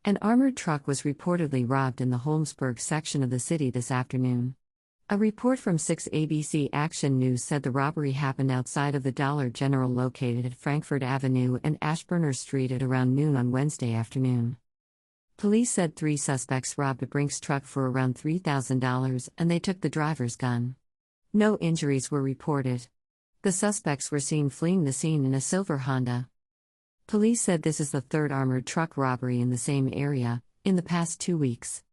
An armored truck was reportedly robbed in the Holmesburg section of the city this afternoon. A report from 6 ABC Action News said the robbery happened outside of the Dollar General located at Frankfurt Avenue and Ashburner Street at around noon on Wednesday afternoon. Police said 3 suspects robbed a Brinks truck for around $3,000 and they took the driver's gun. No injuries were reported. The suspects were seen fleeing the scene in a silver Honda. Police said this is the third armored truck robbery in the same area, in the past 2 weeks.